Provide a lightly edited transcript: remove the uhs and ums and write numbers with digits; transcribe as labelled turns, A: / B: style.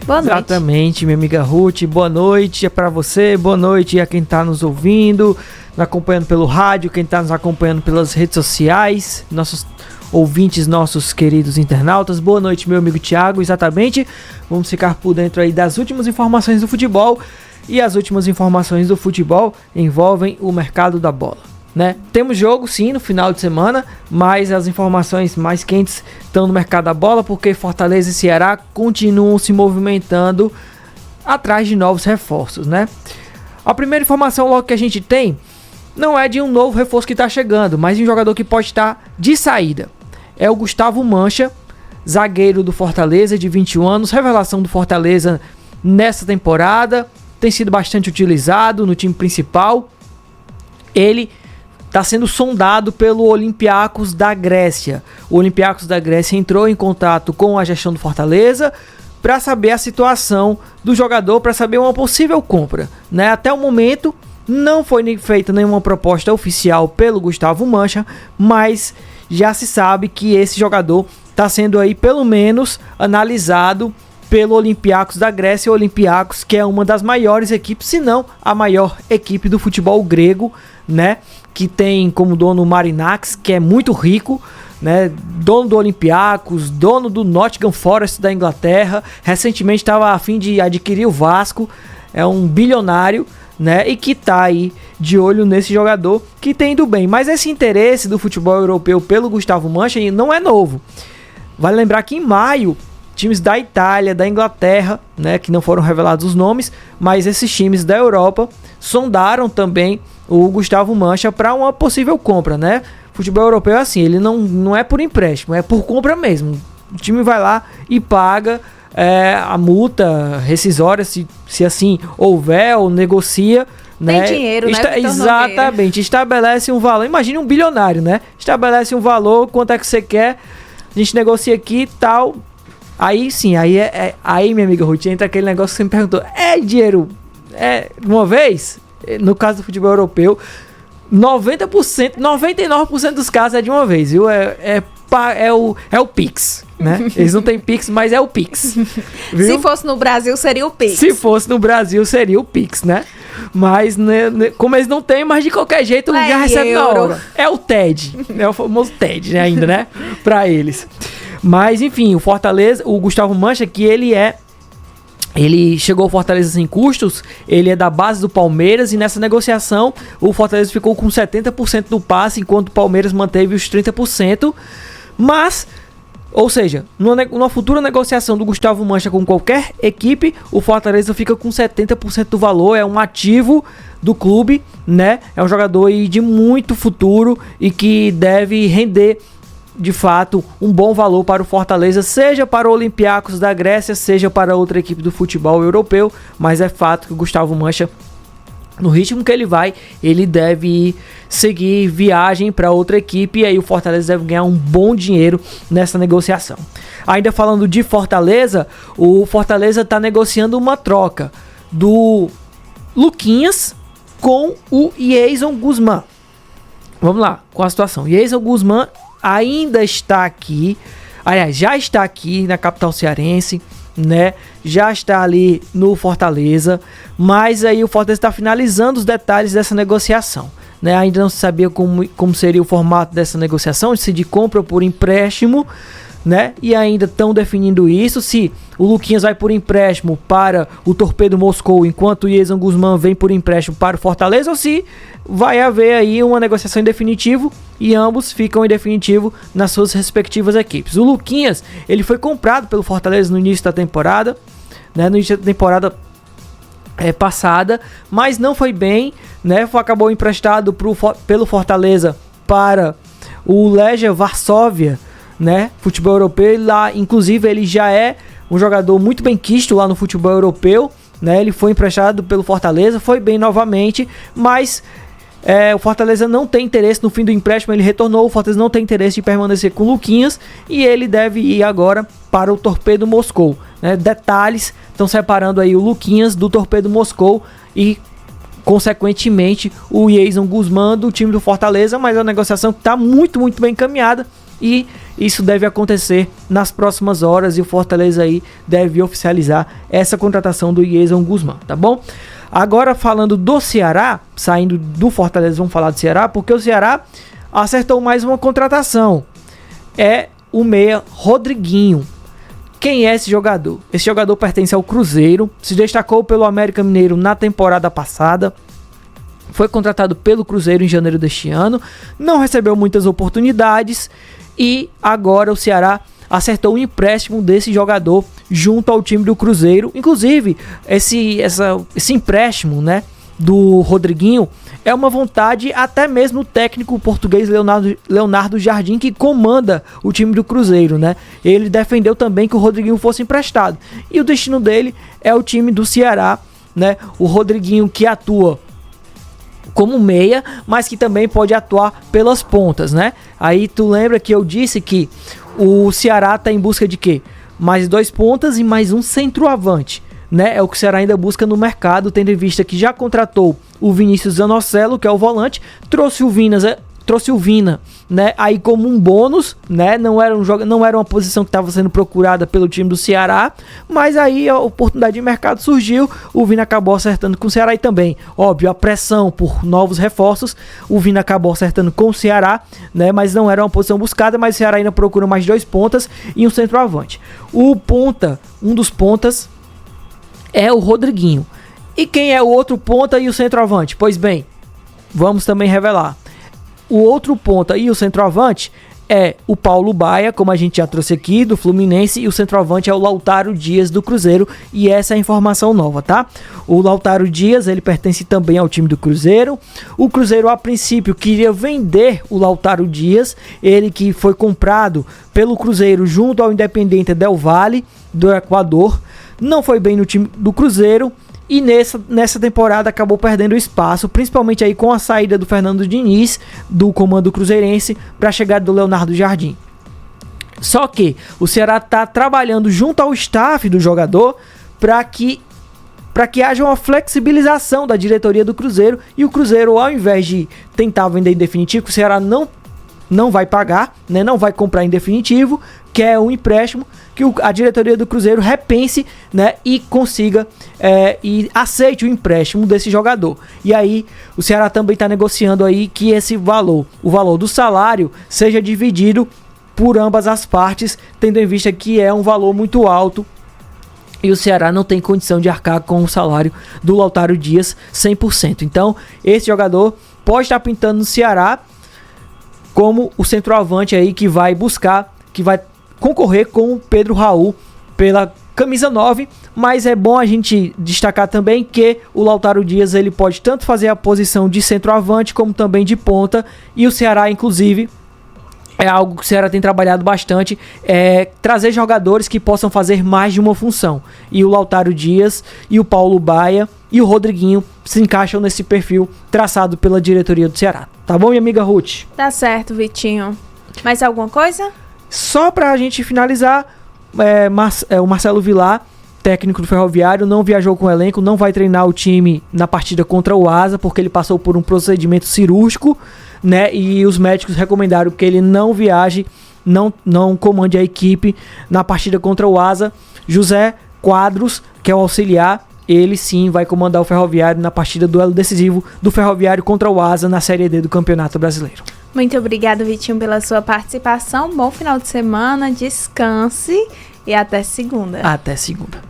A: Boa noite.
B: Exatamente, minha amiga Ruth. Boa noite para você, boa noite a quem está nos ouvindo, nos acompanhando pelo rádio, quem está nos acompanhando pelas redes sociais, nossos ouvintes, nossos queridos internautas. Boa noite, meu amigo Thiago. Exatamente, vamos ficar por dentro aí das últimas informações do futebol. E as últimas informações do futebol envolvem o mercado da bola, né? Temos jogo sim no final de semana, mas as informações mais quentes estão no mercado da bola, porque Fortaleza e Ceará continuam se movimentando atrás de novos reforços, né? A primeira informação logo que a gente tem não é de um novo reforço que está chegando, mas de um jogador que pode estar de saída. É o Gustavo Mancha, zagueiro do Fortaleza, de 21 anos, revelação do Fortaleza nessa temporada, tem sido bastante utilizado no time principal. Ele está sendo sondado pelo Olympiacos da Grécia. O Olympiacos da Grécia entrou em contato com a gestão do Fortaleza para saber a situação do jogador, para saber uma possível compra, né? Até o momento não foi feita nenhuma proposta oficial pelo Gustavo Mancha, mas já se sabe que esse jogador está sendo aí pelo menos analisado pelo Olympiacos da Grécia. O Olympiacos, que é uma das maiores equipes, se não a maior equipe do futebol grego, né? Que tem como dono o Marinax, que é muito rico, né? Dono do Olympiacos, dono do Nottingham Forest da Inglaterra. Recentemente estava a fim de adquirir o Vasco. É um bilionário, né? E que tá aí de olho nesse jogador que tem ido bem. Mas esse interesse do futebol europeu pelo Gustavo Mancha não é novo. Vale lembrar que em maio, times da Itália, da Inglaterra, né, que não foram revelados os nomes, mas esses times da Europa sondaram também o Gustavo Mancha para uma possível compra, né? Futebol europeu é assim, ele não é por empréstimo, é por compra mesmo. O time vai lá e paga a multa rescisória, se assim houver, ou negocia, né?
A: Tem dinheiro, né?
B: Exatamente, estabelece um valor. Imagine um bilionário, né? Estabelece um valor, quanto é que você quer, a gente negocia aqui e tal. Aí sim, aí minha amiga Ruth, entra aquele negócio que você me perguntou, é dinheiro uma vez? No caso do futebol europeu, 90%, 99% dos casos é de uma vez, viu? É o Pix, né? Eles não têm Pix, mas é o Pix. Viu?
A: Se fosse no Brasil, seria o Pix.
B: Se fosse no Brasil, seria o Pix, né? Mas, né, como eles não têm, mas de qualquer jeito, já recebe na hora. É o TED, é o famoso TED, né, ainda, né? Pra eles. Mas, enfim, o Fortaleza, o Gustavo Mancha, que ele chegou ao Fortaleza sem custos, ele é da base do Palmeiras, e nessa negociação o Fortaleza ficou com 70% do passe, enquanto o Palmeiras manteve os 30%. Mas, ou seja, numa futura negociação do Gustavo Mancha com qualquer equipe, o Fortaleza fica com 70% do valor, é um ativo do clube, né? É um jogador aí de muito futuro e que deve render de fato um bom valor para o Fortaleza, seja para o Olympiacos da Grécia, seja para outra equipe do futebol europeu. Mas é fato que o Gustavo Mancha, no ritmo que ele vai, ele deve seguir viagem para outra equipe, e aí o Fortaleza deve ganhar um bom dinheiro nessa negociação. Ainda falando de Fortaleza, o Fortaleza está negociando uma troca do Luquinhas com o Yeison Guzmán. Vamos lá com a situação. Yeison Guzmán ainda está aqui, aliás, já está aqui na capital cearense, né? Já está ali no Fortaleza, mas aí o Fortaleza está finalizando os detalhes dessa negociação, né? Ainda não se sabia como seria o formato dessa negociação, se de compra ou por empréstimo, né? E ainda estão definindo isso, se o Luquinhas vai por empréstimo para o Torpedo Moscou, enquanto o Yeison Guzmán vem por empréstimo para o Fortaleza, ou se vai haver aí uma negociação em definitivo e ambos ficam em definitivo nas suas respectivas equipes. O Luquinhas, ele foi comprado pelo Fortaleza no início da temporada, né? No início da temporada passada, mas não foi bem, né? Acabou emprestado pelo Fortaleza para o Legia Varsóvia, né? Futebol europeu. E lá, inclusive, ele já é um jogador muito bem quisto lá no futebol europeu, né? Ele foi emprestado pelo Fortaleza, foi bem novamente, mas o Fortaleza não tem interesse no fim do empréstimo, ele retornou, o Fortaleza não tem interesse de permanecer com o Luquinhas e ele deve ir agora para o Torpedo Moscou, né? Detalhes, estão separando aí o Luquinhas do Torpedo Moscou e consequentemente o Yeison Guzmán do time do Fortaleza, mas é uma negociação que está muito, muito bem encaminhada e Isso deve acontecer nas próximas horas e o Fortaleza aí deve oficializar essa contratação do Jason Guzmán, tá bom? Agora falando do Ceará, saindo do Fortaleza, vamos falar do Ceará, porque o Ceará acertou mais uma contratação. É o meia Rodriguinho. Quem é esse jogador? Esse jogador pertence ao Cruzeiro, se destacou pelo América Mineiro na temporada passada, foi contratado pelo Cruzeiro em janeiro deste ano, não recebeu muitas oportunidades e agora o Ceará acertou o empréstimo desse jogador junto ao time do Cruzeiro. Inclusive, esse empréstimo, né, do Rodriguinho é uma vontade até mesmo do técnico português Leonardo Jardim, que comanda o time do Cruzeiro, né? Ele defendeu também que o Rodriguinho fosse emprestado. E o destino dele é o time do Ceará, né? O Rodriguinho que atua como meia, mas que também pode atuar pelas pontas, né? Aí tu lembra que eu disse que o Ceará está em busca de quê? Mais 2 pontas e mais um centroavante, né? É o que o Ceará ainda busca no mercado, tendo em vista que já contratou o Vinícius Zanocelo, que é o volante, trouxe o Vina, né? Aí como um bônus, né? Não era uma posição que estava sendo procurada pelo time do Ceará, mas aí a oportunidade de mercado surgiu, o Vina acabou acertando com o Ceará e também, óbvio, a pressão por novos reforços, o Vina acabou acertando com o Ceará, né? Mas não era uma posição buscada, mas o Ceará ainda procura mais 2 pontas e um centroavante. Um dos pontas é o Rodriguinho. E quem é o outro ponta e o centroavante? Pois bem, vamos também revelar. O outro ponta e o centroavante é o Paulo Baia, como a gente já trouxe aqui, do Fluminense, e o centroavante é o Lautaro Dias, do Cruzeiro, e essa é a informação nova, tá? O Lautaro Dias, ele pertence também ao time do Cruzeiro. O Cruzeiro, a princípio, queria vender o Lautaro Dias, ele que foi comprado pelo Cruzeiro junto ao Independiente Del Valle, do Equador. Não foi bem no time do Cruzeiro e nessa temporada acabou perdendo espaço, principalmente aí com a saída do Fernando Diniz do comando cruzeirense para a chegada do Leonardo Jardim. Só que o Ceará está trabalhando junto ao staff do jogador para que haja uma flexibilização da diretoria do Cruzeiro, e o Cruzeiro, ao invés de tentar vender em definitivo, o Ceará não vai pagar, né, não vai comprar em definitivo, quer um empréstimo, que a diretoria do Cruzeiro repense, né, e consiga e aceite o empréstimo desse jogador. E aí o Ceará também está negociando aí que o valor do salário seja dividido por ambas as partes, tendo em vista que é um valor muito alto e o Ceará não tem condição de arcar com o salário do Lautaro Dias 100%. Então esse jogador pode estar pintando no Ceará como o centroavante aí que vai concorrer com o Pedro Raul pela camisa 9, mas é bom a gente destacar também que o Lautaro Dias ele pode tanto fazer a posição de centroavante como também de ponta, e o Ceará, inclusive, é algo que o Ceará tem trabalhado bastante, trazer jogadores que possam fazer mais de uma função, e o Lautaro Dias e o Paulo Baia e o Rodriguinho se encaixam nesse perfil traçado pela diretoria do Ceará. Tá bom, minha amiga Ruth?
A: Tá certo, Vitinho. Mais alguma coisa?
B: Só pra gente finalizar, o Marcelo Vilar, técnico do Ferroviário, não viajou com o elenco, não vai treinar o time na partida contra o Asa, porque ele passou por um procedimento cirúrgico, né? E os médicos recomendaram que ele não viaje, não comande a equipe na partida contra o Asa. José Quadros, que é o auxiliar, ele sim vai comandar o Ferroviário na partida duelo decisivo do Ferroviário contra o Asa na Série D do Campeonato Brasileiro.
A: Muito obrigada, Vitinho, pela sua participação. Bom final de semana, descanse e até segunda.
B: Até segunda.